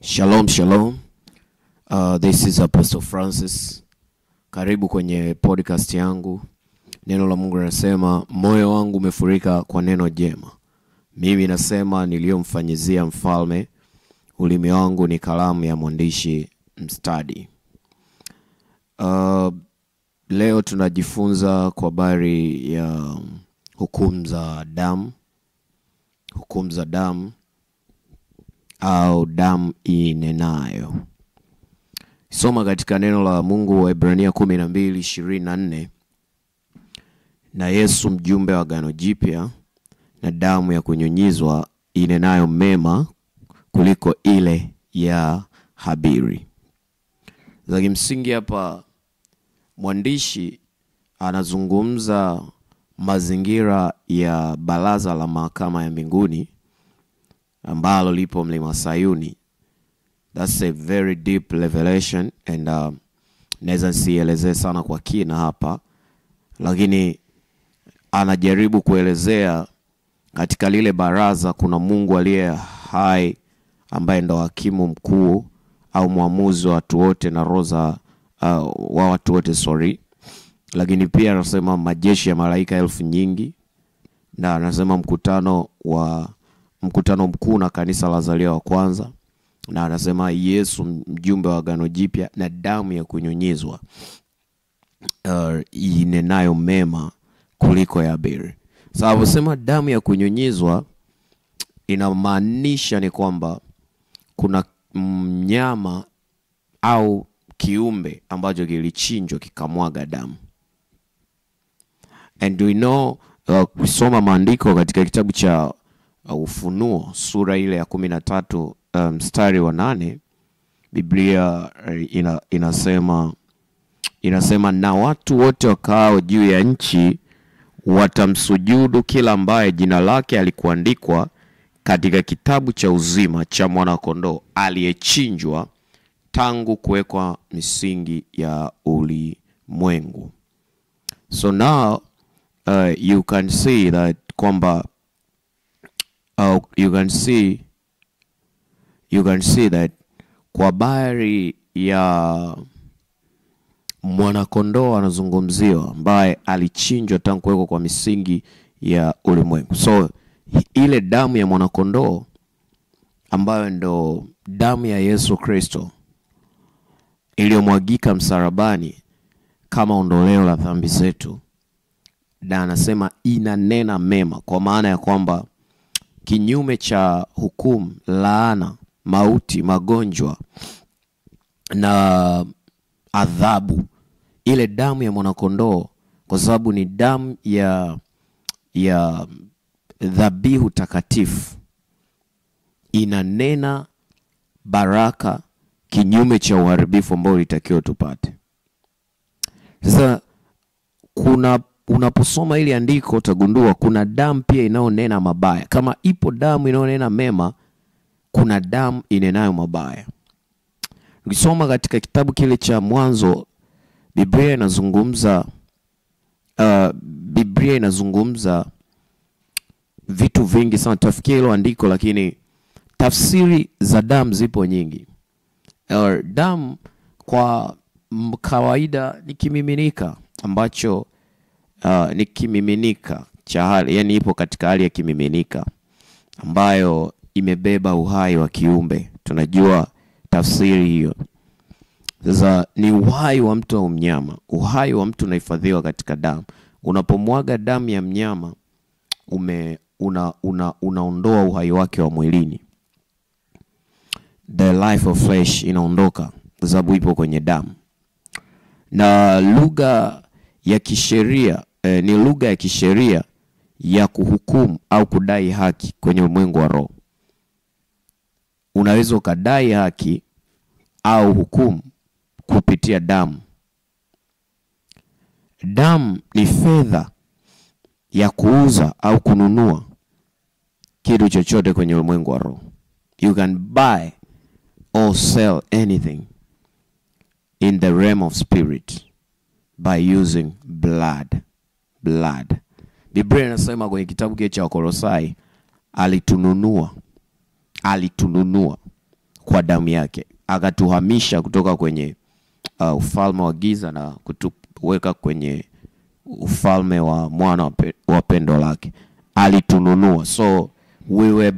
Shalom, shalom. This is Apostle Francis. Karibu kwenye podcast yangu. Neno la Mungu linasema, moyo wangu umefurika kwa neno jema. Mimi nasema niliyomfanyizia mfalme, ulimi wangu ni kalamu ya mwandishi mstadi. Leo tunajifunza kwa habari ya hukumu za damu. Hukumu za damu au damu inenayo. Soma katika neno la Mungu wa Ibrania 12:24. Na Yesu mjumbe wa agano jipya na damu ya kunyunyizwa inenayo mema kuliko ile ya Habili. Za kimsingi hapa mwandishi anazungumza mazingira ya baraza la mahakama ya mbinguni ambalo lipo mlima Sayuni. That's a very deep revelation and naweza sielezee sana kwa kina hapa, lakini anajaribu kuelezea katika lile baraza kuna Mungu aliye hai ambaye ndo hakimu mkuu au muamuzi wa watu wote na roza wa watu wote Lakini pia anasema majeshi ya malaika elfu nyingi, na anasema mkutano mkuu na kanisa la Zalio wa kwanza, na anasema Yesu mjumbe wa agano jipya na damu ya kunyunyizwa inenayo mema kuliko ya Habili. Sababu sema damu ya kunyunyizwa inamaanisha ni kwamba kuna mnyama au kiumbe ambacho kilichinjwa kikamwaga damu. And we know kusoma maandiko katika kitabu cha Ufunuo sura ile ya 13 mstari wa 8, Biblia inasema na watu wote wakao juu ya nchi watamsujudu kila ambaye jina lake alikuandikwa katika kitabu cha uzima cha mwana kondoo aliyechinjwa tangu kuwekwa misingi ya ulimwengu. So now you can see that kwamba you can see that kwa habari ya mwana kondoo anazungumziwa ambaye alichinjwa tangu kuwekwa kwa misingi ya ulimwengu. So ile damu ya mwana kondoo ambayo ndo damu ya Yesu Kristo iliyomwagika msalabani kama ondoleo la dhambi zetu, na anasema inanena mema, kwa maana ya kwamba kinyume cha hukumu, laana, mauti, magonjwa na adhabu, ile damu ya mwanakondoo, kwa sababu ni damu ya dhabihu takatifu, inanena baraka kinyume cha uharibifu ambao litakiwa tupate. Sasa unaposoma ili andiko utagundua kuna damu pia inaonena mabaya. Kama ipo damu inaonena mema, kuna damu inenayo mabaya. Ukisoma katika kitabu kile cha Mwanzo, Biblia inazungumza vitu vingi sana. Tafikia hilo andiko, lakini tafsiri za damu zipo nyingi. Damu kwa kawaida ni kimiminika ambacho ni kimiminika cha hali, yani ipo katika hali ya kimiminika ambayo imebeba uhai wa kiumbe. Tunajua tafsiri hiyo. Sasa ni uhai wa mtu au mnyama. Uhai wa mtu unahifadhiwa katika damu. Unapomwaga damu ya mnyama unaondoa uhai wake wa mwilini. The life of flesh inaondoka kwa sababu ipo kwenye damu. Na lugha ya kisheria ni lugha ya kisheria ya kuhukumu au kudai haki kwenye ulimwengu wa roho. Unaweza ukadai haki au hukumu kupitia damu. Damu ni fedha ya kuuza au kununua kitu chochote kwenye ulimwengu wa roho. You can buy or sell anything in the realm of spirit by using blood. Biblia inasema kwenye kitabu cha Wakolosai alitununua kwa damu yake. Akatuhamisha kutoka kwenye ufalme wa giza na kutuweka kwenye ufalme wa mwana wa pendo lake. Alitununua. So we were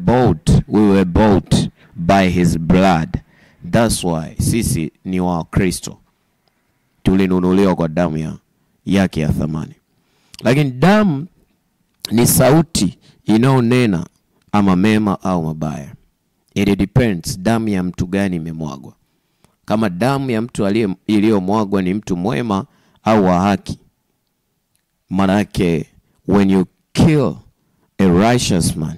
bought by his blood. That's why sisi ni wa Kristo. Tulinunuliwa kwa damu yake ya thamani. Lakini damu ni sauti inaonena ama mema au mabaya. It depends damu ya mtu gani imemwagwa. Kama damu ya mtu iliyomwagwa ni mtu mwema au wa haki, manake when you kill a righteous man,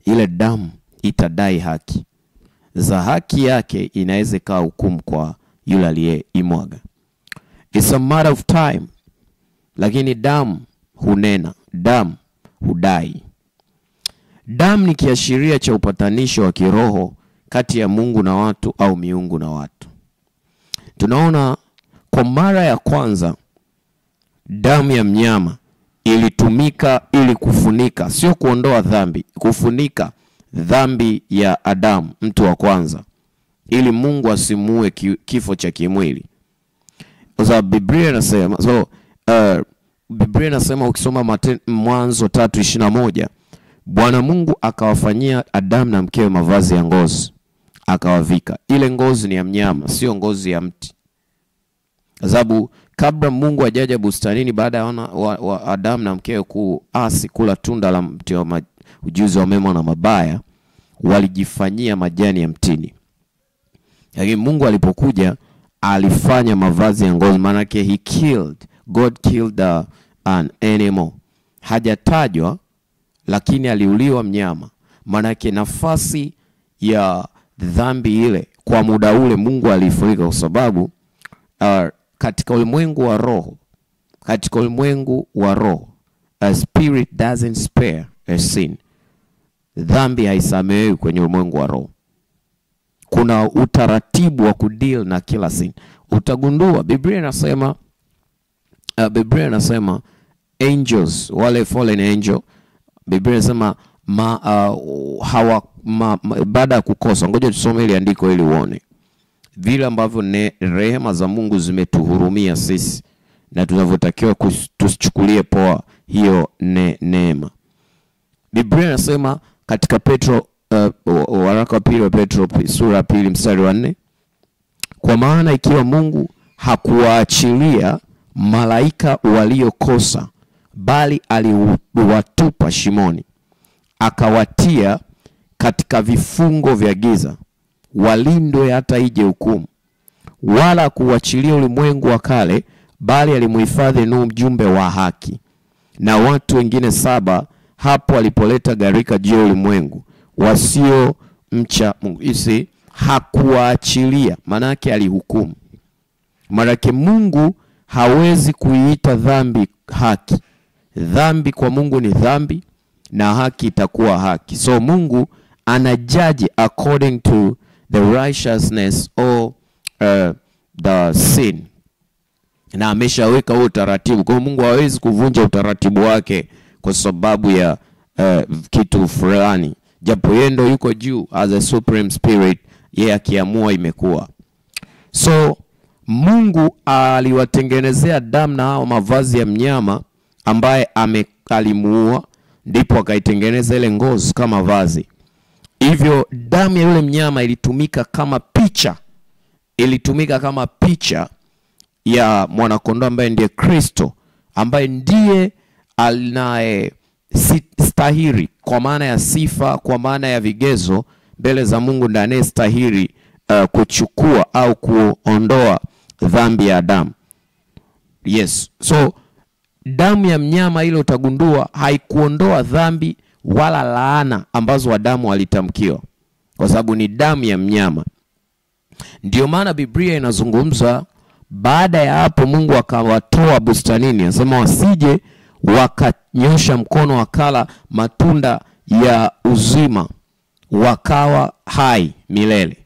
ile damu itadai haki. Za haki yake inaweza kuwa hukumu kwa yule aliyeimwaga. It's a matter of time. Lakini damu hunena, damu hudai. Damu ni kiashiria cha upatanisho wa kiroho kati ya Mungu na watu au miungu na watu. Tunaona kwa mara ya kwanza damu ya mnyama ilitumika ili kufunika, sio kuondoa dhambi, kufunika dhambi ya Adamu, mtu wa kwanza, ili Mungu asimuue kifo cha kimwili. Sasa Biblia inasema, Biblia inasema ukisoma Mwanzo 3:21, Bwana Mungu akawafanyia Adamu na mkewe mavazi ya ngozi, akawavika. Ile ngozi ni ya mnyama, sio ngozi ya mti. Sababu kabla Mungu hajaja bustanini, baada ya Adamu na mkewe kuasi kula tunda la mti wa ujuzi wa mema na mabaya, walijifanyia majani ya mtini. Lakini Mungu alipokuja alifanya mavazi ya ngozi, maana yake God killed an animal. Hajatajwa, lakini aliuliwa mnyama. Maana yake nafasi ya dhambi ile kwa muda ule Mungu alifunika, kwa sababu katika ulimwengu wa roho, a spirit doesn't spare a sin. Dhambi haisamehewi kwenye ulimwengu wa roho. Kuna utaratibu wa kudeal na kila sin. Utagundua Biblia inasema angels, wale fallen angel, Biblia inasema baada ya kukosa. Ngoja tusome ile andiko ili uone vile ambavyo rehema za Mungu zimetuhurumia sisi na tunavyotakiwa tusichukulie poa hiyo neema. Biblia inasema katika waraka wa pili wa Petro sura ya 2 mstari wa 4, kwa maana ikiwa Mungu hakuwaachilia malaika waliokosa, bali aliwatupa shimoni, akawatia katika vifungo vya giza, walindwe hata ije hukumu, wala kuachilia ulimwengu wa kale, bali alimuhifadhi Nuhu mjumbe wa haki na watu wengine 7 hapo alipoleta gharika juu ya ulimwengu wasio mcha Mungu. Isi hakuwaachilia, maana yake alihukumu. Maana yake Mungu hawezi kuiita dhambi haki. Dhambi kwa Mungu ni dhambi na haki itakuwa haki. So Mungu anajaji according to the righteousness or the sin. Na ameshaweka huo utaratibu. Kwa Mungu hawezi kuvunja utaratibu wake kwa sababu ya kitu fulani. Japo yeye ndo yuko juu as a supreme spirit, yeye akiamua imekuwa. So Mungu aliwatengenezea damu na hao mavazi ya mnyama ambaye alimuua, ndipo akaitengeneza ile ngozi kama vazi. Hivyo damu ya yule mnyama ilitumika kama picha ya mwanakondoo ambaye ndiye Kristo, ambaye ndiye alinaye stahiri kwa maana ya sifa, kwa maana ya vigezo mbele za Mungu, ndiye anayestahili kuchukua au kuondoa dhambi ya Adamu. Yes. So damu ya mnyama ile utagundua haikuondoa dhambi wala laana ambazo Adamu alitamkiwa, kwa sababu ni damu ya mnyama. Ndio maana Biblia inazungumza baada ya hapo Mungu akawatoa bustanini, anasema wasije wakanyosha mkono wakala matunda ya uzima wakawa hai milele.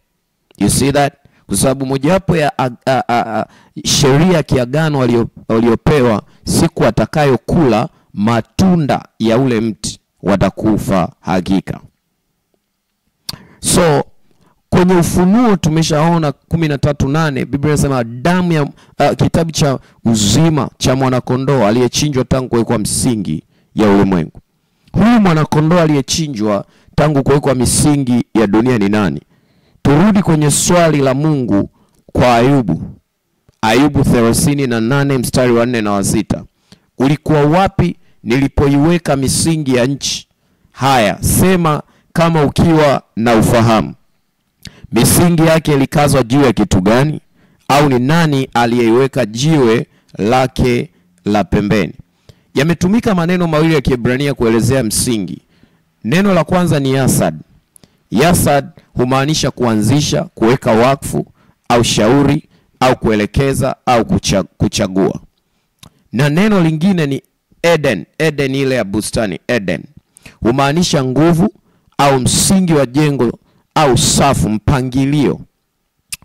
You see that? Kwa sababu mojawapo ya sheria kiagano waliopewa, siku atakayokula matunda ya ule mti watakufa hakika. So kwenye Ufunuo tumeshaona 13:8 Biblia inasema damu ya kitabu cha uzima cha mwanakondoo aliyechinjwa tangu kuwekwa msingi ya ulimwengu. Huyu mwanakondoo aliyechinjwa tangu kuwekwa misingi ya dunia ni nani? Turudi kwenye swali la Mungu kwa Ayubu. Ayubu 38 mstari wa 4 na wa 6. Ulikuwa wapi nilipoiweka misingi ya nchi? Haya, sema kama ukiwa na ufahamu. Misingi yake ilikazwa juu ya kitu gani? Au ni nani aliyeiweka jiwe lake la pembeni? Yametumika maneno mawili ya Kiebrania kuelezea msingi. Neno la kwanza ni yasad. Yasad humaanisha kuanzisha, kuweka wakfu, au shauri, au kuelekeza, au kuchagua. Na neno lingine ni Eden. Eden ile ya bustani, Eden. Humaanisha nguvu au msingi wa jengo au safu, mpangilio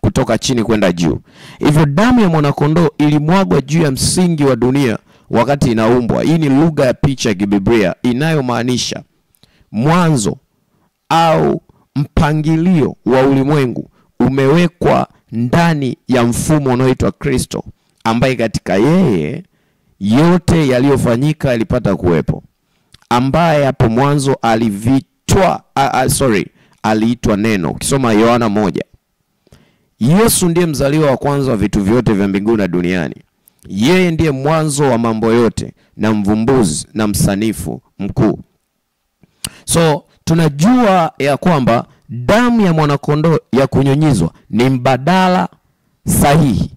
kutoka chini kwenda juu. Hivyo damu ya mwanakondoo ilimwagwa juu ya msingi wa dunia wakati inaumbwa. Hii ni lugha ya picha ya Biblia inayomaanisha mwanzo au mpangilio wa ulimwengu umewekwa ndani ya mfumo unaoitwa Kristo, ambaye katika yeye yote yaliyofanyika yalipata kuwepo, ambaye hapo mwanzo aliitwa neno. Ukisoma Yohana 1, Yesu ndiye mzaliwa wa kwanza wa vitu vyote vya mbinguni na duniani. Yeye ndiye mwanzo wa mambo yote na mvumbuzi na msanifu mkuu. So tunajua ya kwamba damu ya mwanakondoo ya kunyunyizwa ni mbadala sahihi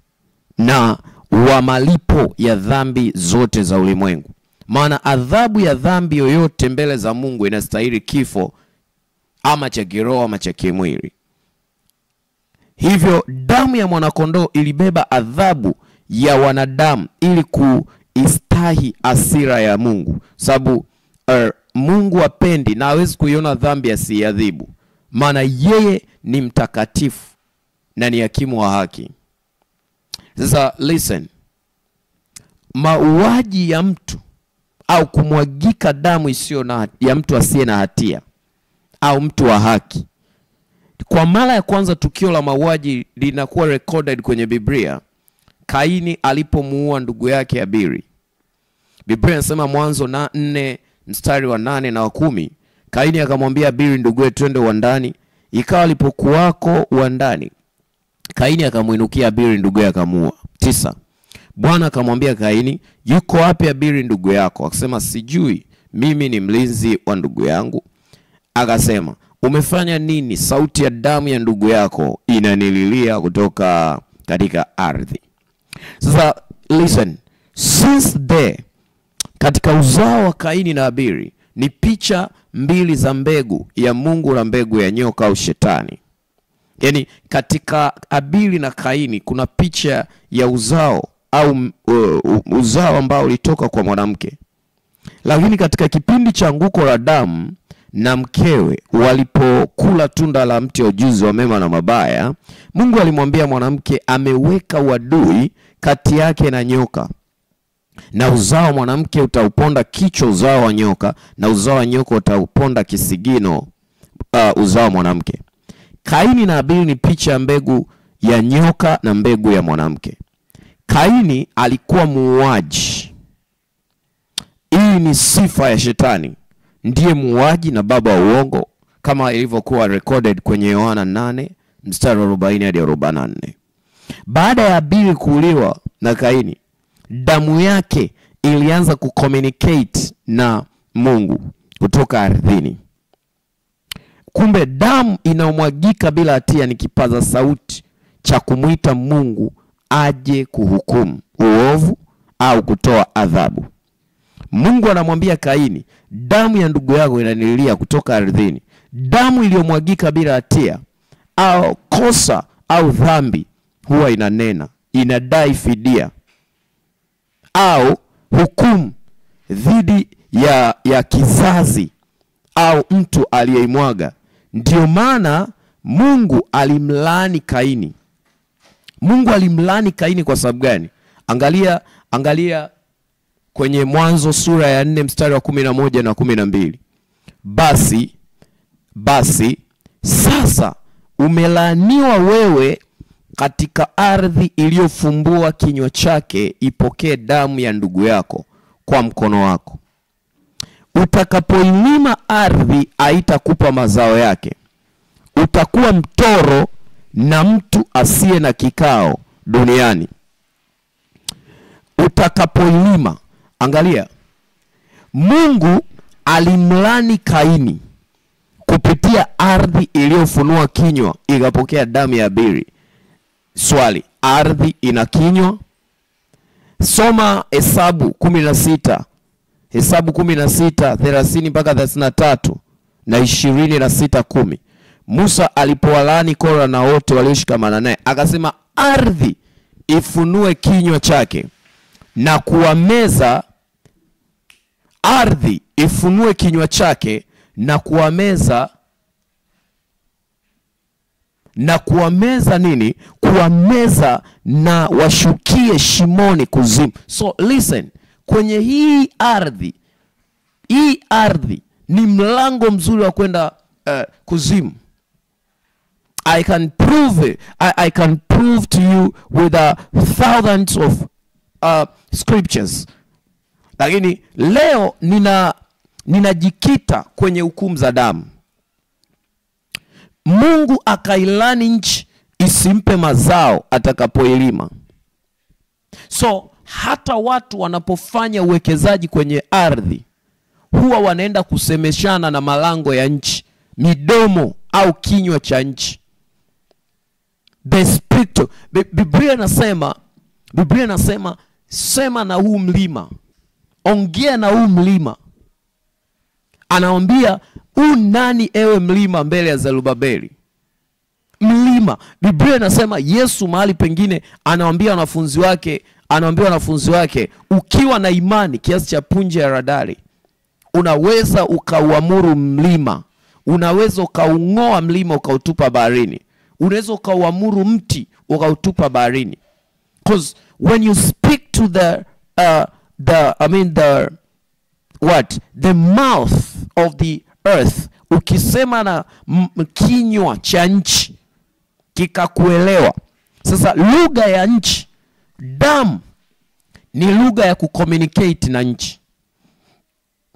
na wa malipo ya dhambi zote za ulimwengu. Maana adhabu ya dhambi yoyote mbele za Mungu inastahili kifo, ama cha kiroho ama cha kimwili. Hivyo damu ya mwanakondoo ilibeba adhabu ya wanadamu ili kuistahi hasira ya Mungu. Sababu Mungu hapendi na hawezi kuiona dhambi asiadhibu. Maana yeye ni mtakatifu na ni hakimu wa haki. Sasa listen. Mauaji ya mtu au kumwagika damu isiyo ya mtu asiye na hatia au mtu wa haki. Kwa mara ya kwanza tukio la mauaji linakuwa recorded kwenye Biblia, Kaini alipomuua ndugu yake Abili. Biblia inasema Mwanzo 4 mstari wa 8 na wa 10. Kaini akamwambia Abili nduguye, twende uwandani. Ikawa alipokuwako uwandani, Kaini akamuinukia Abili nduguye akamuua. 9. Bwana akamwambia Kaini, yuko wapi Abili ndugu yako? Akasema, sijui, mimi ni mlinzi wa ndugu yangu. Akasema, umefanya nini? Sauti ya damu ya ndugu yako inanililia kutoka katika ardhi. Sasa listen, since there, katika uzao wa Kaini na Abili ni picha mbili za mbegu ya Mungu na mbegu ya nyoka au shetani. Yani katika Abili na Kaini kuna picha ya uzao au uzao ambao ulitoka kwa mwanamke. Lakini katika kipindi cha anguko la damu na mkewe walipokula tunda la mti wa ujuzi wa mema na mabaya, Mungu alimwambia mwanamke ameweka uadui kati yake na nyoka, na uzao wa mwanamke utauponda kichwa uzao wa nyoka, na uzao wa nyoka utauponda kisigino uzao wa mwanamke. Kaini na Abili ni picha ya mbegu ya nyoka na mbegu ya mwanamke. Kaini alikuwa muuaji. Hii ni sifa ya shetani. Ndiye muuaji na baba wa uongo, kama ilivyokuwa recorded kwenye Yohana 8 mstari wa 40 hadi 44. Baada ya Abili kuuliwa na Kaini, damu yake ilianza kucommunicate na Mungu kutoka ardhini. Kumbe damu inaomwagika bila hatia ni kipaza sauti cha kumuita Mungu aje kuhukumu uovu au kutoa adhabu. Mungu anamwambia Kaini, damu ya ndugu yako inanililia kutoka ardhini. Damu iliyomwagika bila hatia au kosa au dhambi huwa inanena, inadai fidia au hukumu dhidi ya kizazi au mtu aliyeimwaga. Ndio maana Mungu alimlaani Kaini. Mungu alimlaani Kaini kwa sababu gani? Angalia kwenye Mwanzo sura ya 4 mstari wa 11 na 12. Basi sasa umelaaniwa wewe katika ardhi iliyofumbua kinywa chake ipokee damu ya ndugu yako kwa mkono wako. Utakapoilima ardhi haitakupa mazao yake. Utakuwa mtoro na mtu asiye na kikao duniani. Utakapoilima, angalia, Mungu alimlani Kaini kupitia ardhi iliyofunua kinywa ikapokea damu ya Abeli. Swali, ardhi ina kinywa? Soma Hesabu 16. Hesabu 16 30 mpaka 33 na 26:10. Musa alipowalaani Kora na wote walioshikamana naye, akasema ardhi ifunue kinywa chake na kuwameza. Ardhi ifunue kinywa chake na kuwameza. Na kuwameza nini? Kuwameza na washukie shimoni kuzimu. So listen, kwenye hii ardhi ni mlango mzuri wa kwenda kuzimu. I can prove it. I can prove to you with thousands of scriptures. Lakini leo ninajikita kwenye hukumu za damu. Mungu akailani nchi isimpe mazao atakapoilima. So hata watu wanapofanya uwekezaji kwenye ardhi huwa wanaenda kusemeshana na malango ya nchi, midomo au kinywa cha nchi. The spirit. Biblia inasema sema na huu mlima, ongea na huu mlima. Anaambia nani ewe mlima mbele ya Zerubabeli? Mlima. Biblia inasema Yesu mahali pengine anawaambia wanafunzi wake, ukiwa na imani kiasi cha punje ya radari, unaweza ukauamuru mlima, unaweza ukaungoa mlima ukautupa baharini, unaweza ukauamuru mti ukautupa baharini. Because when you speak to the mouth of the earth, ukisema na kinywa cha nchi kikakuelewa. Sasa lugha ya nchi, damu ni lugha ya kucommunicate na nchi.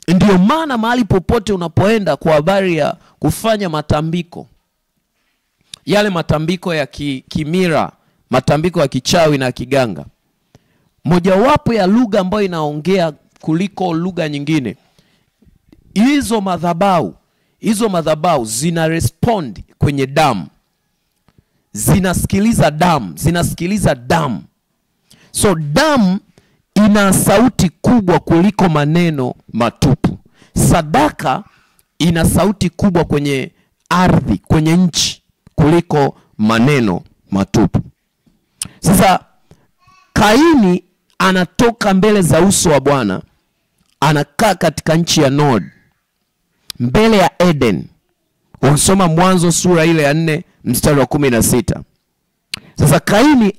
Ndio maana mahali popote unapoenda kwa habari ya kufanya matambiko, yale matambiko ya kimira, matambiko ya kichawi na kiganga, mojawapo ya lugha ambayo inaongea kuliko lugha nyingine, hizo madhabahu zina respond kwenye damu. Zinasikiliza damu. So damu ina sauti kubwa kuliko maneno matupu. Sadaka ina sauti kubwa kwenye ardhi, kwenye nchi, kuliko maneno matupu. Sasa Kaini anatoka mbele za uso wa Bwana, anakaa katika nchi ya Nod, mbele ya Eden. Ukisoma Mwanzo sura ile ya 4 mstari wa 16. Sasa Kaini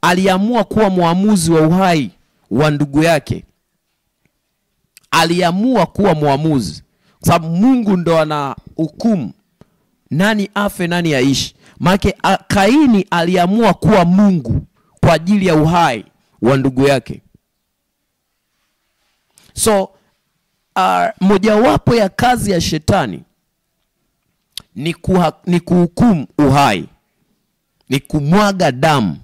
aliamua kuwa muamuzi wa uhai wa ndugu yake. Aliamua kuwa muamuzi, kwa sababu Mungu ndo ana hukumu nani afe nani aishi. Maana Kaini aliamua kuwa Mungu kwa ajili ya uhai wa ndugu yake. So mojawapo ya kazi ya shetani ni kuhukumu uhai, ni kumwaga damu.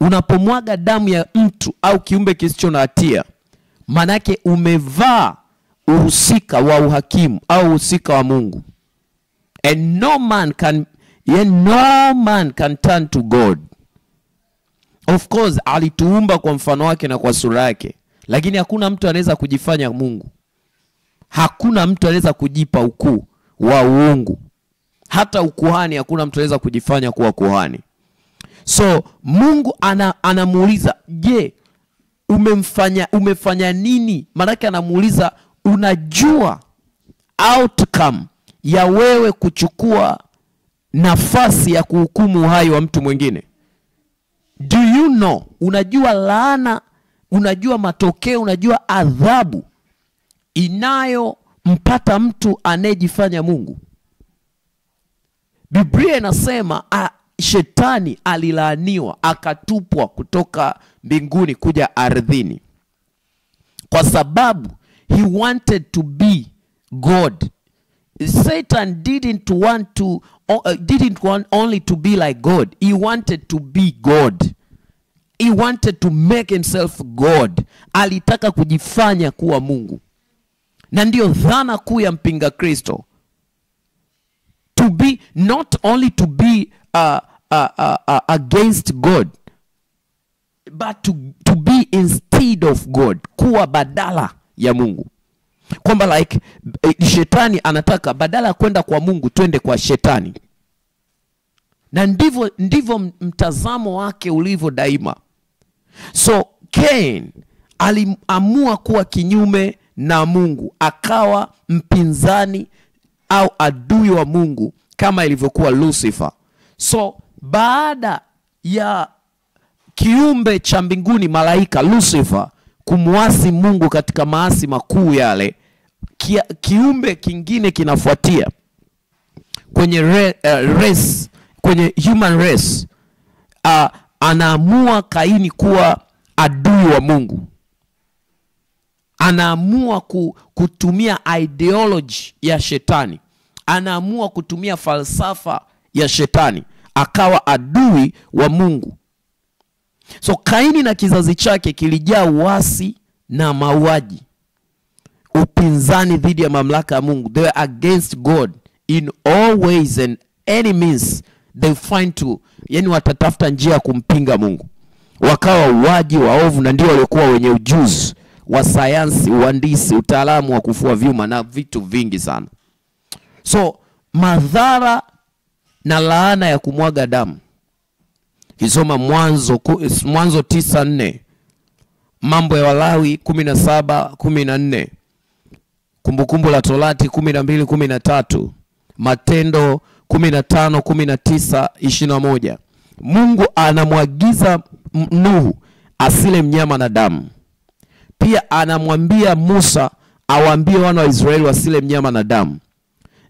Unapomwaga damu ya mtu au kiumbe kisicho na hatia, manake umevaa uhusika wa uhakimu au uhusika wa Mungu. And no man can turn to God. Of course alituumba kwa mfano wake na kwa sura yake, lakini hakuna mtu anaweza kujifanya Mungu. Hakuna mtu anaweza kujipa ukuu wa uungu. Hata ukuhani hakuna mtu anaweza kujifanya kuwa kuhani. So Mungu anamuuliza, je, umefanya nini? Maana anamuuliza, unajua outcome ya wewe kuchukua nafasi ya kuhukumu uhai wa mtu mwingine? Do you know? Unajua laana, unajua matokeo, unajua adhabu inayo mpata mtu anayejifanya Mungu. Biblia inasema shetani alilaaniwa, akatupwa kutoka mbinguni kuja ardhini, kwa sababu he wanted to be God. Satan didn't want only to be like God. He wanted to be God. He wanted to make himself God. Alitaka kujifanya kuwa Mungu. Na ndio dhana kuu ya mpinga Kristo. To be, not only to be against God, but to be instead of God. Kuwa badala ya Mungu. Kwamba like shetani anataka badala kwenda kwa Mungu twende kwa shetani. Na ndivyo mtazamo wake ulivyo daima. So Cain aliamua kuwa kinyume na Mungu, akawa mpinzani au adui wa Mungu kama ilivyokuwa Lucifer. So baada ya kiumbe cha mbinguni malaika Lucifer kumwasi Mungu katika maasi makuu yale, kiumbe kingine kinafuatia kwenye race, kwenye human race. Anaamua Kaini kuwa adui wa Mungu. Anaamua kutumia ideology ya shetani. Anaamua kutumia falsafa ya shetani, akawa adui wa Mungu. So Kaini na kizazi chake kilijaa uasi na mauaji, upinzani dhidi ya mamlaka ya Mungu. They were against God in all ways and any means they find to, yani watatafuta njia ya kumpinga Mungu. Wakawa wauaji waovu, na ndio walikuwa wenye ujuzi wa sayansi, uhandisi, utaalamu wa kufua vyuma na vitu vingi sana. So madhara na laana ya kumwaga damu, kisoma Mwanzo 9:4, Mambo ya Walawi 17:14, Kumbukumbu la Torati 12:13, Matendo 15:19-21. Mungu anamwagiza Nuhu asile mnyama na damu. Pia anamwambia Musa awaambie wana wa Israeli wasile mnyama na damu.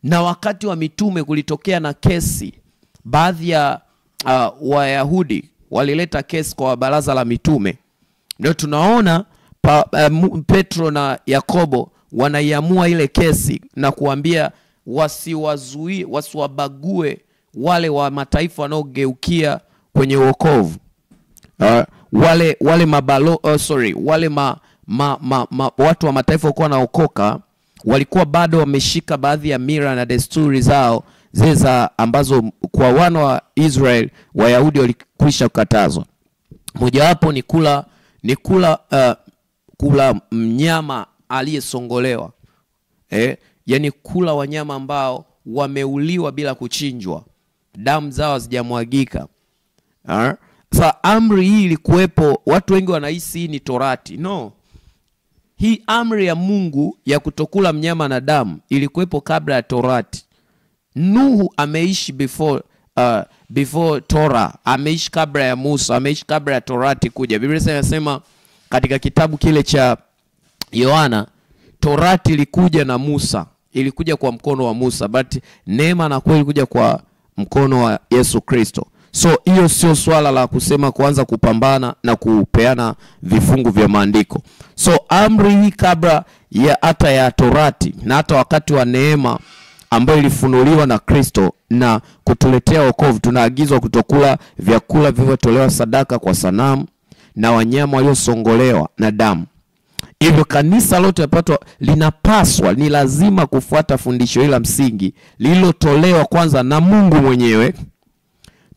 Na wakati wa mitume kulitokea na kesi, baadhi ya Wayahudi walileta kesi kwa baraza la mitume. Ndio tunaona Petro na Yakobo wanaiamua ile kesi na kuambia wasiwabague wale wa mataifa wanaogeukia kwenye wokovu. Wale watu wa mataifa walikuwa wanaokoka, walikuwa bado wameshika baadhi ya mira na desturi zao zile ambazo kwa wana wa Israel Wayahudi walikwisha kukatazwa. Mojawapo ni kula mnyama aliyesongolewa. Yani kula wanyama ambao wameuliwa bila kuchinjwa, damu zao hazijamwagika. Sasa amri hii ilikuwepo, watu wengi wanahisi hii ni Torati. No. Hii amri ya Mungu ya kutokula mnyama na damu ilikuwepo kabla ya Torati. Nuhu ameishi before Torah, ameishi kabla ya Musa, ameishi kabla ya Torati kuja. Biblia inasema katika kitabu kile cha Yohana, Torati ilikuja na Musa, ilikuja kwa mkono wa Musa, but neema na kweli ilikuja kwa mkono wa Yesu Kristo. So hiyo sio swala la kusema kuanza kupambana na kupeana vifungu vya maandiko. So amri hii kabla ya hata ya Torati na hata wakati wa neema ambayo ilifunuliwa na Kristo na kutuletea wokovu, tunaagizwa kutokula vyakula vilivyotolewa sadaka kwa sanamu na wanyama waliosongolewa na damu. Hivyo kanisa lote linapaswa, ni lazima kufuata fundisho hili la msingi lililotolewa kwanza na Mungu mwenyewe,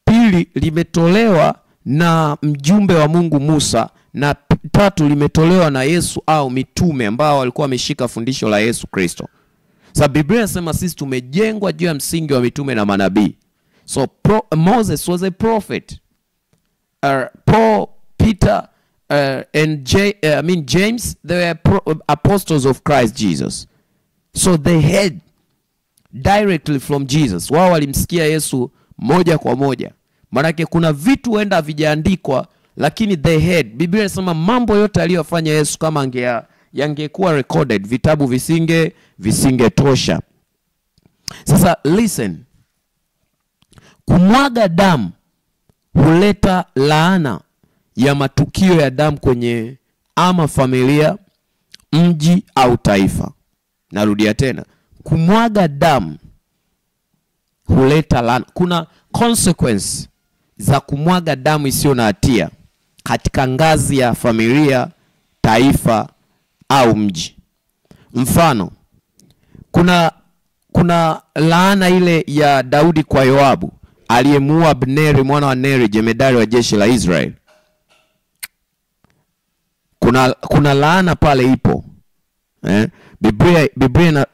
pili limetolewa na mjumbe wa Mungu Musa, na tatu limetolewa na Yesu au mitume ambao walikuwa wameshika fundisho la Yesu Kristo. Sasa Biblia inasema sisi tumejengwa juu ya msingi wa mitume na manabii. So Moses was a prophet. Paul, Peter, and James, they were apostles of Christ Jesus. So they heard directly from Jesus. Wao walimsikia Yesu moja kwa moja. Maana kuna vitu huenda havijaandikwa, lakini they heard. Biblia inasema mambo yote aliyofanya Yesu kama yangekuwa recorded, vitabu visingetosha. Sasa listen, kumwaga damu huleta laana ya matukio ya damu kwenye ama familia, mji au taifa. Narudia tena, kumwaga damu huleta laana. Kuna consequence za kumwaga damu isiyo na hatia katika ngazi ya familia, taifa au mji. Mfano, kuna laana ile ya Daudi kwa Yoabu aliyemuua Abneri mwana wa Neri, jemedari wa jeshi la Israeli. Kuna laana pale ipo. Biblia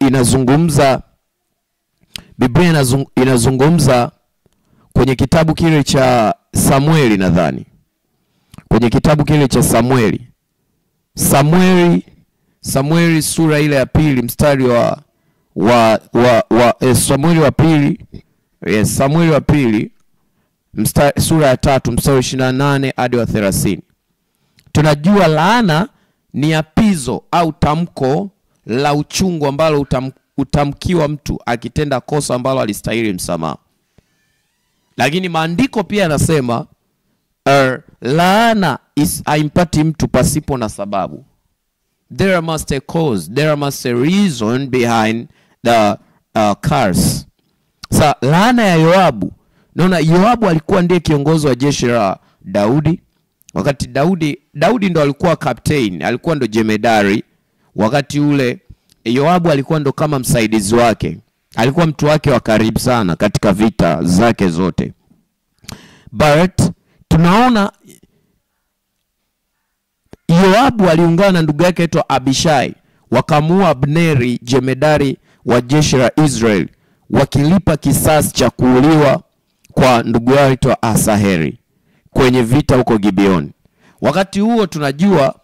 inazungumza kwenye kitabu kile cha Samueli, nadhani. Kwenye kitabu kile cha Samueli sura ile ya pili mstari Samueli wa pili sura ya 3 mstari 28 hadi 30. Tunajua laana ni apizo au tamko la uchungu ambalo utamkiwa mtu akitenda kosa ambalo alistahili msamaha. Lakini maandiko pia yanasema laana haimpati mtu pasipo na sababu. There must a cause, there must a reason behind the curse. Sa laana ya Yoabu, naona Yoabu alikuwa ndiye kiongozi wa jeshi la Daudi. Wakati Daudi ndo alikuwa captain, alikuwa ndo jemedari. Wakati ule Yoabu alikuwa ndo kama msaidizi wake, alikuwa mtu wake wa karibu sana katika vita zake zote. But tunaona Yoabu aliungana na ndugu yake aitwa Abishai, wakamuua Abneri, jemedari wa jeshi la Israeli, wakilipa kisasi cha kuuliwa kwa ndugu yao aitwa Asaheli kwenye vita huko Gibeoni. Wakati huo tunajua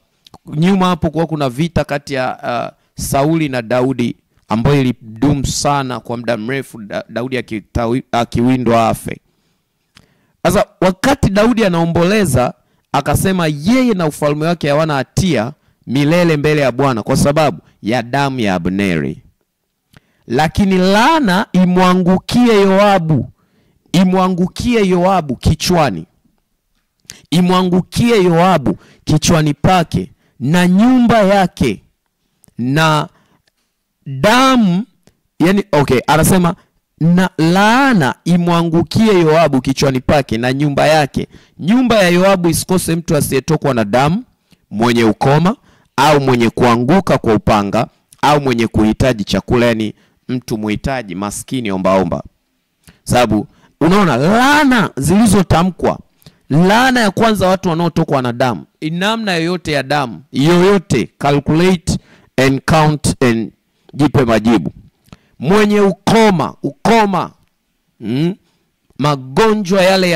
nyuma hapo kwa kuna vita kati ya Sauli na Daudi ambayo ilidumu sana kwa muda mrefu, Daudi akiwindwa afe. Sasa wakati Daudi anaomboleza, akasema yeye na ufalme wake hawana hatia milele mbele ya Bwana kwa sababu ya damu ya Abneri. Lakini laana imwangukie Yoabu kichwani. Imwangukie Yoabu kichwani pake na nyumba yake, na damu, yani anasema na laana imwangukie Yoabu kichwani pake na nyumba yake. Nyumba ya Yoabu isikose mtu asiyetokwa na damu, mwenye ukoma au mwenye kuanguka kwa upanga au mwenye kuhitaji chakula, yani mtu muhitaji, maskini, ombaomba. Sababu unaona laana zilizotamkwa, laana ya kwanza watu wanaotokwa na damu, namna yoyote ya damu yoyote, calculate and count and jipe majibu. Mwenye ukoma, magonjwa yale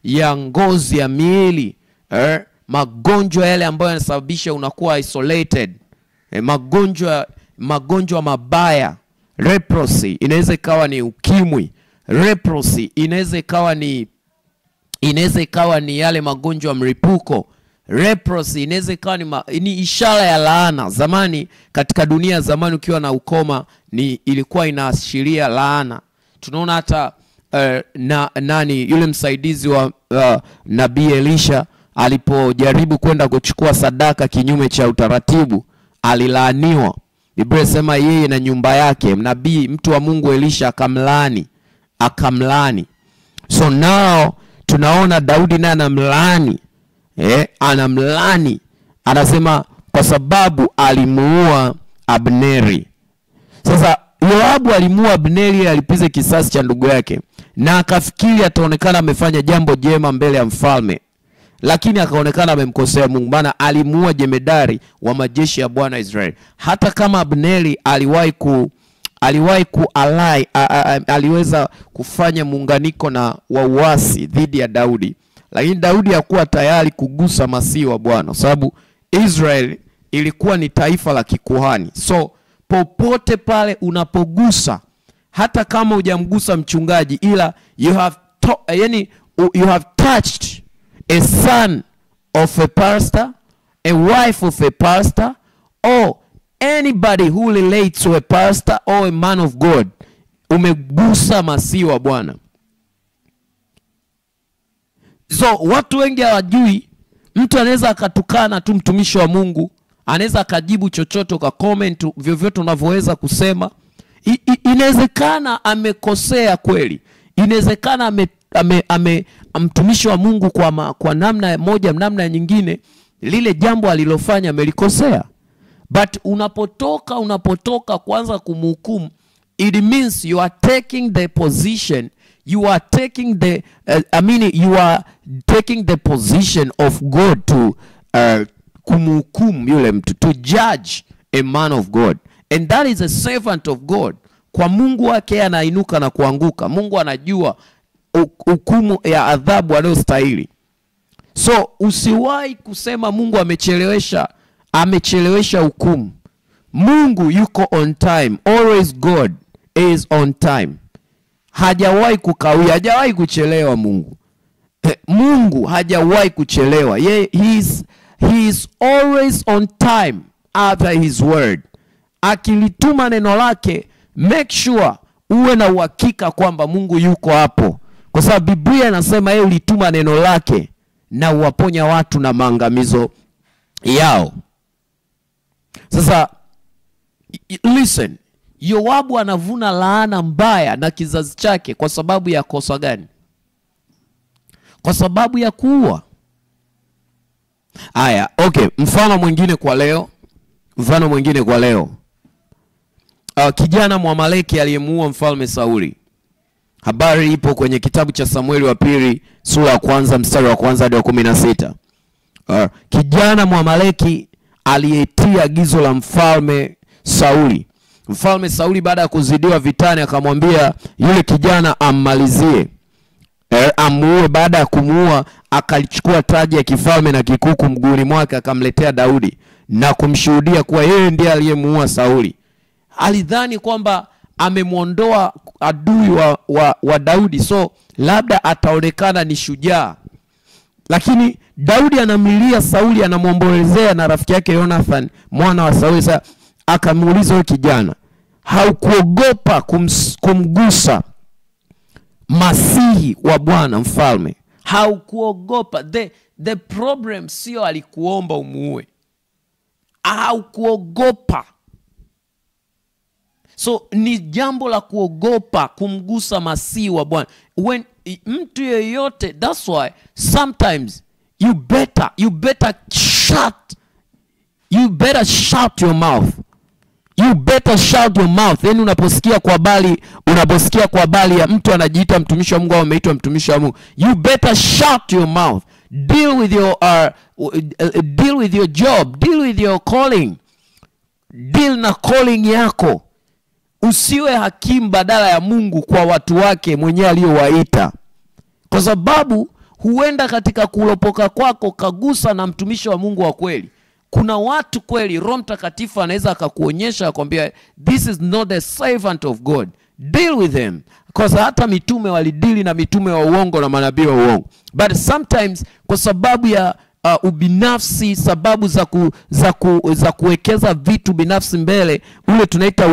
ya ngozi ya miili, magonjwa yale ambayo yanasababisha unakuwa isolated, magonjwa mabaya, leprosy inaweza ikawa ni ukimwi, leprosy inaweza ikawa ni yale magonjwa mripuko, leprosy inaweza ikawa ni ishara ya laana. Zamani katika dunia zamani ukiwa na ukoma ilikuwa inaashiria laana. Tunaona hata yule msaidizi wa Nabii Elisha alipojaribu kwenda kuchukua sadaka kinyume cha utaratibu, alilaaniwa. Biblia inasema yeye na nyumba yake, mtu wa Mungu Elisha akamlaani. So now tunaona Daudi naye anamlaani, anasema kwa sababu alimuua Abneri. Sasa Yoabu alimuua Abneri alipize kisasi cha ndugu yake, na akafikiri ataonekana amefanya jambo jema mbele ya mfalme, lakini akaonekana amemkosea Mungu, maana alimuua jemedari wa majeshi ya Bwana Israeli. Hata kama Abneri aliweza kufanya muunganiko na wauasi dhidi ya Daudi, lakini Daudi hakuwa tayari kugusa masihi wa Bwana, sababu Israeli ilikuwa ni taifa la kikuhani. So popote pale unapogusa, hata kama hujamgusa mchungaji, ila you have touched a son of a pastor, a wife of a pastor, or anybody who relates to a pastor or a man of God, umegusa masihi wa Bwana. So watu wengi hawajui mtu anaweza akatukana tu mtumishi wa Mungu, anaweza akajibu chochote kwa comment vyovyote unavyoweza kusema. Inawezekana amekosea kweli. Inawezekana mtumishi wa Mungu kwa namna moja namna nyingine lile jambo alilofanya amelikosea. But unapotoka kwanza kumhukumu, it means you are taking the position, you are taking the you are taking the position of God to kumhukumu yule mtu, to judge a man of God. And that is a servant of God. Kwa Mungu wake anainuka na kuanguka. Mungu anajua hukumu ya adhabu anayostahili. So usiwahi kusema Mungu amechelewesha hukumu. Mungu yuko on time. Always God is on time. Hajawahi kukawia, hajawahi kuchelewa Mungu. Mungu hajawahi kuchelewa. He is always on time after his word. Akilituma neno lake, make sure uwe na uhakika kwamba Mungu yuko hapo. Kwa sababu Biblia inasema yeye ulituma neno lake na uwaponya watu na maangamizo yao. Sasa listen, Yoabu anavuna laana mbaya na kizazi chake kwa sababu ya kosa gani? Kwa sababu ya kuua. Aya, okay, mfano mwingine kwa leo. Kijana Mwamaleki aliyemuua mfalme Sauli. Habari ipo kwenye kitabu cha Samueli wa pili sura ya 1 mstari wa 1 hadi wa 16. Kijana Mwamaleki aliyetia agizo la mfalme Sauli. Mfalme Sauli baada ya kuzidiwa vitani akamwambia yule kijana ammalizie, amuue. Baada ya kumuua akalichukua taji ya kifalme na kikuku mguuni mwake akamletea Daudi na kumshuhudia kuwa yeye ndiye aliyemuua Sauli. Alidhani kwamba amemuondoa adui wa Daudi, so labda ataonekana ni shujaa. Lakini Daudi anamlilia Sauli, anamwombolezea na rafiki yake Jonathan mwana wa Sauli. Sasa akamuuliza yule kijana, haukuogopa kumgusa masihi wa Bwana mfalme? Haukuogopa? The problem sio alikuomba umuue. Haukuogopa. So ni jambo la kuogopa kumgusa masihi wa Bwana. When mtu yeyote, that's why sometimes you better shout your mouth. You better shout your mouth. Then unaposikia kwa bali ya mtu anajiita mtumishi wa Mungu au ameitwa mtumishi wa Mungu, you better shout your mouth. Deal with your job, deal with your calling. Deal na calling yako. Usiwe hakimu badala ya Mungu kwa watu wake mwenyewe aliyowaita. Kwa sababu huenda katika kulopoka kwako kagusa na mtumishi wa Mungu wa kweli. Kuna watu kweli Roho Mtakatifu anaweza akakuonyesha akwambia this is not the servant of God. Deal with them. Kwa sababu hata mitume walidili na mitume wa uongo na manabii wa uongo. But sometimes kwa sababu ya ubinafsi, sababu za kuwekeza vitu binafsi mbele, ule tunaita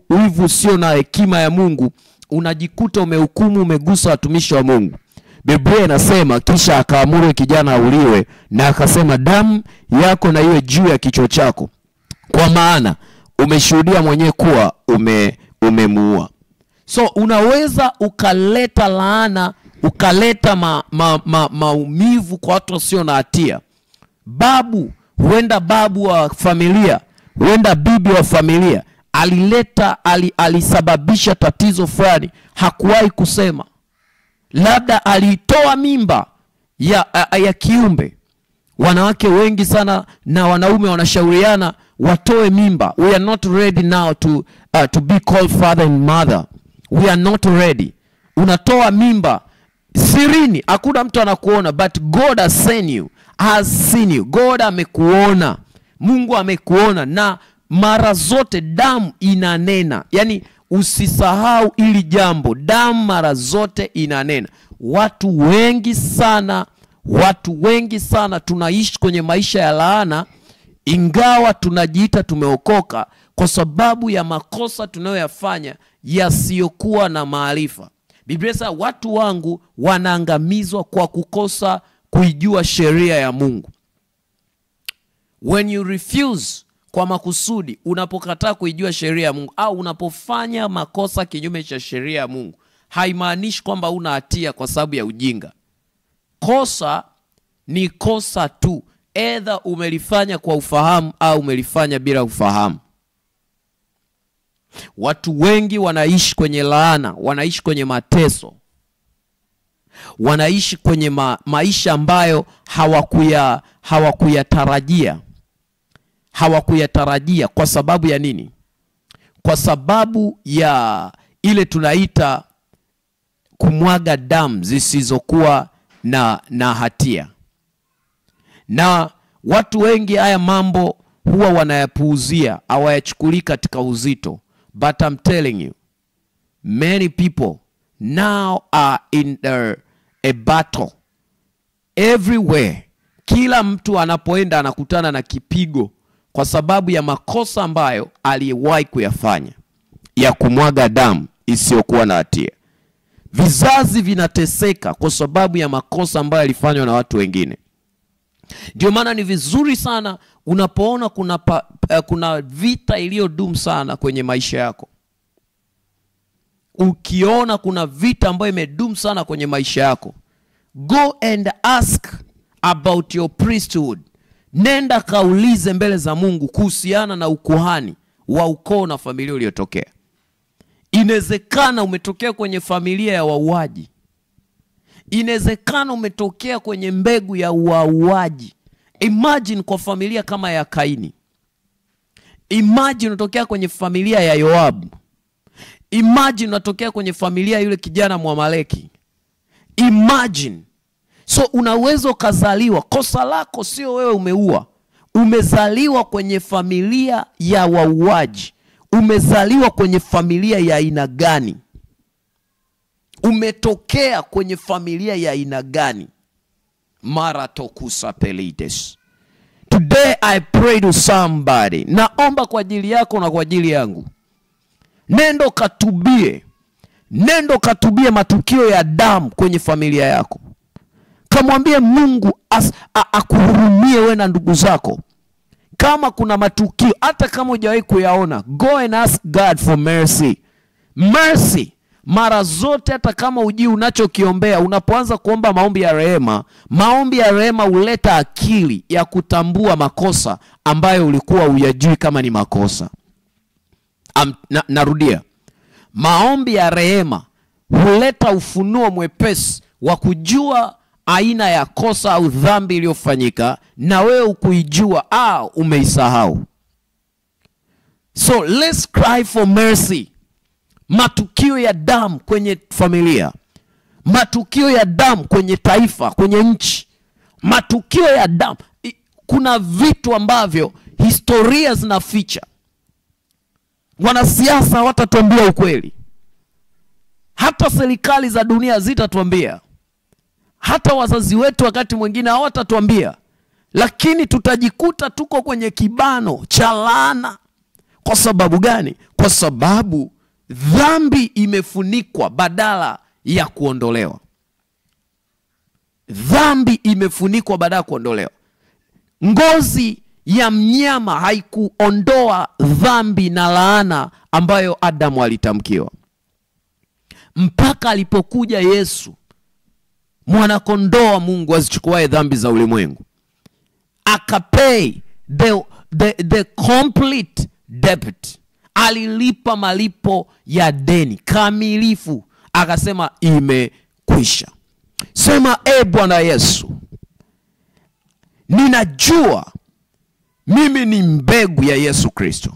wivu sio na hekima ya Mungu, unajikuta umehukumu, umegusa watumishi wa Mungu. Biblia inasema kisha akaamuru kijana auliwe na akasema damu yako na iwe juu ya kichwa chako, kwa maana umeshuhudia mwenyewe kuwa umemuua. So unaweza ukaleta laana, ukaleta maumivu kwa watu wasio na hatia. Huenda babu wa familia, huenda bibi wa familia alisababisha tatizo fulani, hakuwahi kusema. Labda alitoa mimba ya kiumbe. Wanawake wengi sana na wanaume wanashauriana watoe mimba. We are not ready now to be called father and mother. We are not ready. Unatoa mimba sirini, hakuna mtu anakuona, but God has seen you. God amekuona. Mungu amekuona, na mara zote damu inanena. Yani usisahau ili jambo, damu mara zote inanena. Watu wengi sana tunaishi kwenye maisha ya laana ingawa tunajiita tumeokoka, kwa sababu ya makosa tunayoyafanya yasiyokuwa na maarifa. Biblia inasema watu wangu wanaangamizwa kwa kukosa kuijua sheria ya Mungu. When you refuse kwa makusudi, unapokataa kuijua sheria ya Mungu au unapofanya makosa kinyume cha sheria ya Mungu, haimaanishi kwamba una hatia kwa sababu ya ujinga. Kosa ni kosa tu, either umelifanya kwa ufahamu au umelifanya bila ufahamu. Watu wengi wanaishi kwenye laana, wanaishi kwenye mateso, wanaishi kwenye maisha ambayo hawakuyatarajia. Kwa sababu ya nini? Kwa sababu ya ile tunaita kumwaga damu zisizokuwa na hatia. Na watu wengi haya mambo huwa wanayapuuzia, hawayachukuli katika uzito. But I'm telling you, many people now are in a battle everywhere. Kila mtu anapoenda anakutana na kipigo kwa sababu ya makosa ambayo aliyewahi kuyafanya, ya kumwaga damu isiyokuwa na hatia. Vizazi vinateseka kwa sababu ya makosa ambayo yalifanywa na watu wengine. Ndio maana ni vizuri sana unapoona kuna vita iliyodumu sana kwenye maisha yako. Ukiona kuna vita ambayo imedumu sana kwenye maisha yako, go and ask about your priesthood. Nenda kaulize mbele za Mungu kuhusiana na ukuhani wa ukoo na familia uliyotokea. Inawezekana umetokea kwenye familia ya wauaji. Inawezekana umetokea kwenye mbegu ya wauaji. Imagine kwa familia kama ya Kaini. Imagine unatokea kwenye familia ya Yoabu. Imagine unatokea kwenye familia ya yule kijana Mwamaleki. Imagine. So unaweza kuzaliwa, kosa lako sio wewe umeua. Umezaliwa kwenye familia ya wauaji. Umezaliwa kwenye familia ya aina gani? Umetokea kwenye familia ya aina gani? Maratokusa pelites. Today I pray to somebody. Naomba kwa ajili yako na kwa ajili yangu. Nendo katubie. Nendo katubie matukio ya damu kwenye familia yako. Kamwambie Mungu akuhurumie wewe na ndugu zako. Kama kuna matukio, hata kama hujawahi kuyaona, go and ask God for mercy. Mercy. Mara zote hata kama hujui unachokiombea, unapoanza kuomba maombi ya rehema huleta akili ya kutambua makosa ambayo ulikuwa hujui kama ni makosa. Narudia. Maombi ya rehema huleta ufunuo mwepesi wa kujua aina ya kosa au dhambi iliyofanyika na wewe ukuijua au umeisahau. So let's cry for mercy. Matukio ya damu kwenye familia, matukio ya damu kwenye taifa, kwenye nchi, matukio ya damu. Kuna vitu ambavyo historia zinaficha. Wanasiasa hawatatuambia ukweli. Hata serikali za dunia zitatuambia. Hata wazazi wetu wakati mwingine hawatatuambia. Lakini tutajikuta tuko kwenye kibano cha laana. Kwa sababu gani? Kwa sababu dhambi imefunikwa badala ya kuondolewa. Dhambi imefunikwa badala ya kuondolewa. Ngozi ya mnyama haikuondoa dhambi na laana ambayo Adamu alitamkiwa. Mpaka alipokuja Yesu, mwana kondoo wa Mungu azichukuaye dhambi za ulimwengu. Akapay the complete debt. Alilipa malipo ya deni kamilifu. Akasema imekwisha. Sema, Bwana Yesu, ninajua mimi ni mbegu ya Yesu Kristo.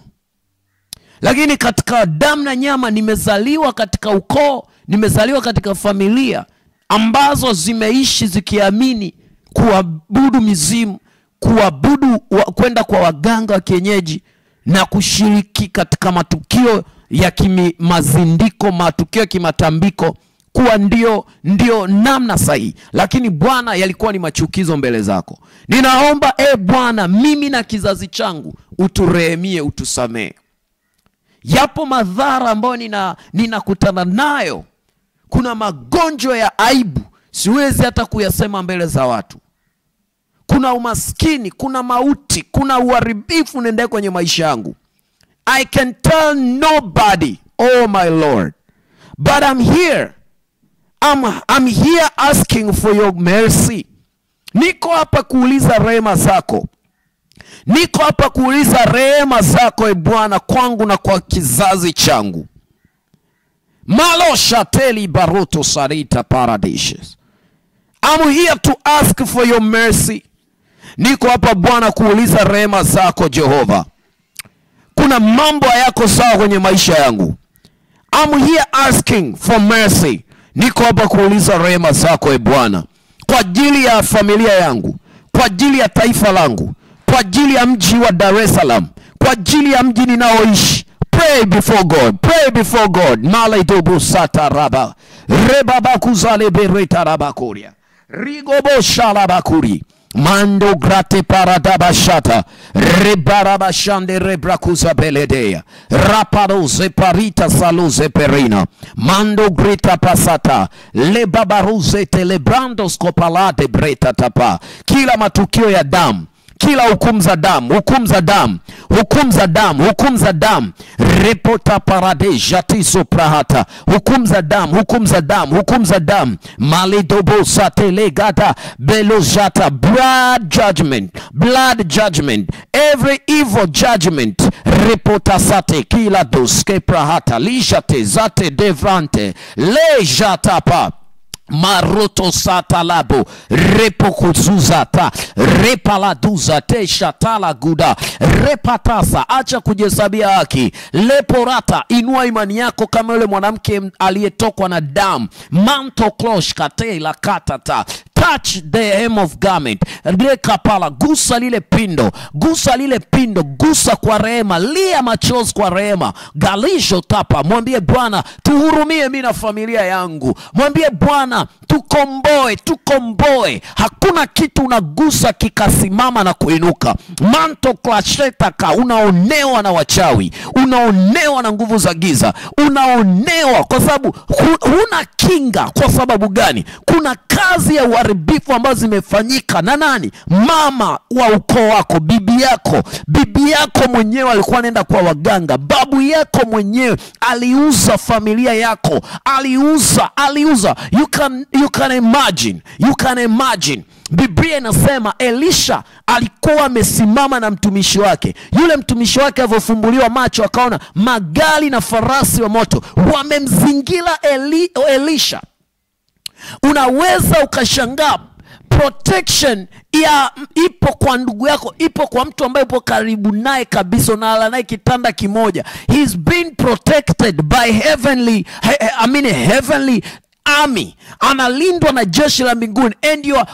Lakini katika damu na nyama nimezaliwa katika ukoo, nimezaliwa katika familia ambazo zimeishi zikiamini kuabudu mizimu, kuabudu kwenda kwa waganga wa kienyeji na kushiriki katika matukio ya mazindiko, matukio ya kimatambiko kuwa ndio namna sahihi, lakini Bwana yalikuwa ni machukizo mbele zako. Ninaomba Bwana, mimi na kizazi changu uturehemie, utusamee. Yapo madhara ambayo ninakutana nayo. Kuna magonjwa ya aibu siwezi hata kuyasema mbele za watu. Kuna umaskini, kuna mauti, kuna uharibifu unaendelea kwenye maisha yangu. I can tell nobody, oh my Lord. But I'm here. I'm here asking for your mercy. Niko hapa kuuliza rehema zako. Niko hapa kuuliza rehema zako Bwana kwangu na kwa kizazi changu. Malo shateli baroto sarita paradises. I'm here to ask for your mercy. Niko hapa Bwana kuuliza rehema zako Jehova. Kuna mambo yako sawa kwenye maisha yangu. I'm here asking for mercy. Niko hapa kuuliza rehema zako Bwana kwa ajili ya familia yangu, kwa ajili ya taifa langu, kwa ajili ya mji wa Dar es Salaam, kwa ajili ya mji ninaoishi. Pray before God. Pray before God. Malaidobu sataraba. Rebaba kuzale bereta rabakuria. Rigobo shalabakuri. Mando grate paradabashata. Rebarabashande rebrakuza beledea. Rapado zeparita saluze perina. Mando grita pasata. Lebabaruze telebrando skopalade breta tapa. Kila matukio ya damu, kila hukumu za damu, hukumu za damu, hukumu za damu, hukumu za damu, repota parade jatiso prahata, hukumu za damu, hukumu za damu, hukumu za damu, malidobo satelegata belojata, blood judgment, every evil judgment, repota sate kila doske prahata, lijate zate devrante, lejatapa. Maroto satalabo repokuzuzata repaladuza te shatala guda repatasa. Acha kujihesabia haki. Leporata, inua imani yako kama yule mwanamke aliyetokwa na damu. Manto klosh kate la katata. Touch the hem of garment. Lekapala, gusa lile pindo, gusa lile pindo, gusa kwa rehema, lia machozi kwa rehema. Galisho tapa, mwambie Bwana tuhurumie mimi na familia yangu. Mwambie Bwana tukomboe, tukomboe. Hakuna kitu unagusa kikasimama na kuinuka. Manto klashetaka, unaonewa na wachawi, unaonewa na nguvu za giza, unaonewa kwa sababu huna kinga. Kwa sababu gani? Kuna kazi ya uharibifu ambazo zimefanyika na nani? Mama wa ukoo wako, bibi yako mwenyewe alikuwa anaenda kwa waganga, babu yako mwenyewe aliuza familia yako, aliuza. You can imagine. Biblia inasema Elisha alikuwa amesimama na mtumishi wake. Yule mtumishi wake alipofumbuliwa macho akaona magari na farasi wa moto wamemzingira Elisha. Unaweza ukashangaa protection ipo kwa ndugu yako, ipo kwa mtu ambaye upo karibu naye kabisa, unalala naye kitanda kimoja. He's been protected by heavenly army. Analindwa na jeshi la mbinguni. Ndio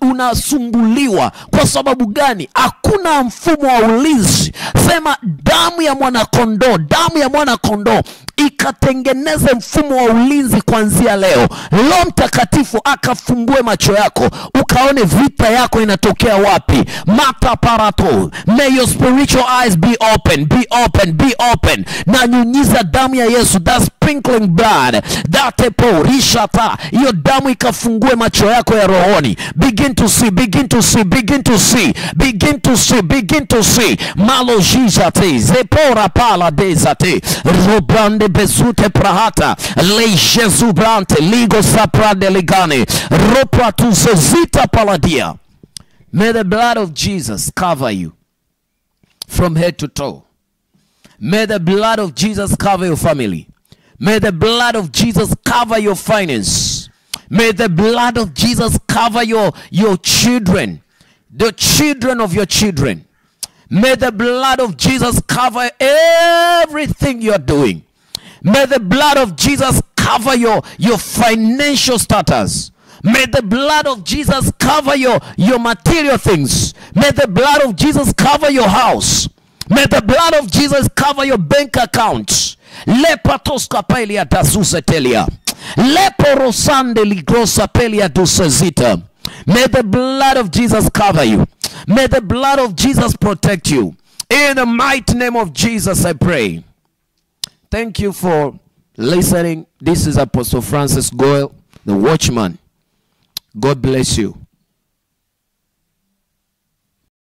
unasumbuliwa. Kwa sababu gani? Hakuna mfumo wa ulinzi. Sema damu ya mwana kondoo ikatengeneze mfumo wa ulinzi kuanzia leo. Roho Mtakatifu akafungue macho yako, ukaone vita yako inatokea wapi. Mata parato. May your spiritual eyes be open. Na nyunyiza damu ya Yesu, that sprinkling blood, that epo rishata, hiyo damu ikafungue macho yako ya rohoni. Begin to see. Malo jizate, zepora pala dezate, robrande bezute prahata, le Jesu brante, ligo saprade ligane, ropratu zezita paladia. May the blood of Jesus cover you from head to toe. May the blood of Jesus cover your family. May the blood of Jesus cover your finance. May the blood of Jesus cover your children, the children of your children. May the blood of Jesus cover everything you are doing. May the blood of Jesus cover your financial status. May the blood of Jesus cover your material things. May the blood of Jesus cover your house. May the blood of Jesus cover your bank accounts. Leporosande ligrosa pelia dusezita. May the blood of Jesus cover you. May the blood of Jesus protect you. In the mighty name of Jesus, I pray. Thank you for listening. This is Apostle Francis Goyle, the Watchman. God bless you.